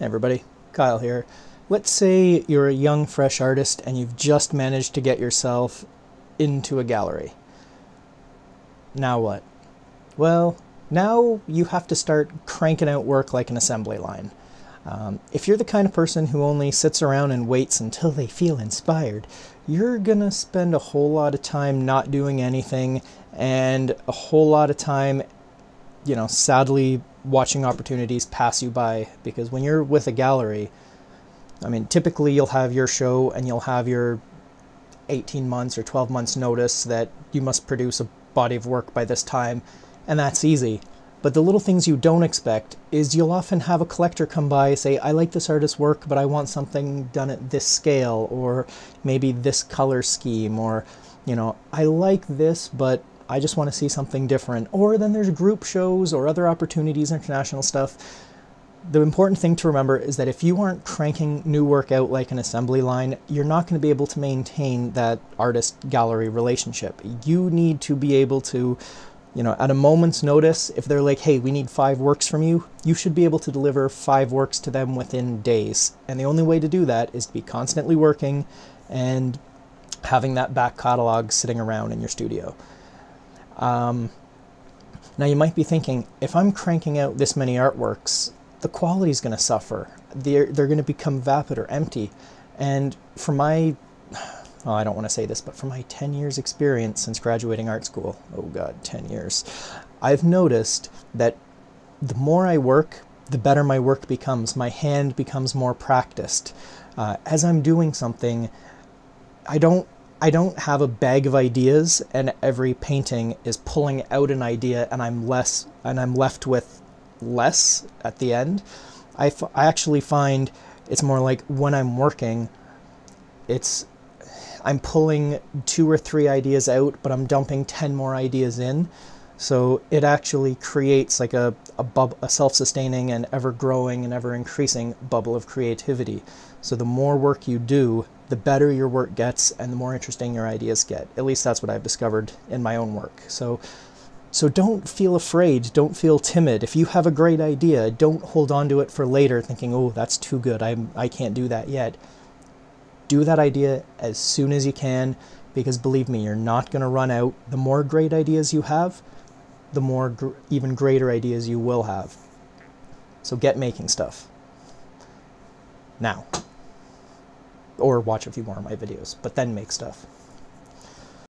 Hey everybody, Kyle here. Let's say you're a young, fresh artist and you've just managed to get yourself into a gallery. Now what? Well, now you have to start cranking out work like an assembly line. If you're the kind of person who only sits around and waits until they feel inspired, you're gonna spend a whole lot of time not doing anything and a whole lot of time, sadly watching opportunities pass you by. Because when you're with a gallery, typically you'll have your show and you'll have your 18 months or 12 months notice that you must produce a body of work by this time, and that's easy. But the little things you don't expect is you'll often have a collector come by, say, I like this artist's work, but I want something done at this scale, or maybe this color scheme, or, I like this, but I just want to see something different. Or then there's group shows or other opportunities, international stuff. The important thing to remember is that if you aren't cranking new work out like an assembly line, you're not going to be able to maintain that artist-gallery relationship. You need to be able to, at a moment's notice, if they're like, hey, we need 5 works from you, you should be able to deliver 5 works to them within days. And the only way to do that is to be constantly working and having that back catalog sitting around in your studio. Now you might be thinking, if I'm cranking out this many artworks, the quality is going to suffer. They're going to become vapid or empty. And from my, well, I don't want to say this, but from my 10 years experience since graduating art school, oh God, 10 years, I've noticed that the more I work, the better my work becomes. My hand becomes more practiced. As I'm doing something, I don't have a bag of ideas and every painting is pulling out an idea and I'm left with less at the end. I actually find it's more like when I'm working, I'm pulling 2 or 3 ideas out, but I'm dumping 10 more ideas in. So it actually creates like a self-sustaining and ever-growing and ever-increasing bubble of creativity. So the more work you do, the better your work gets and the more interesting your ideas get. At least that's what I've discovered in my own work. So don't feel afraid, don't feel timid. If you have a great idea, don't hold on to it for later thinking, oh, that's too good, I can't do that yet. Do that idea as soon as you can, because believe me, you're not going to run out. The more great ideas you have, the more even greater ideas you will have. So get making stuff now. Or watch a few more of my videos, but then make stuff.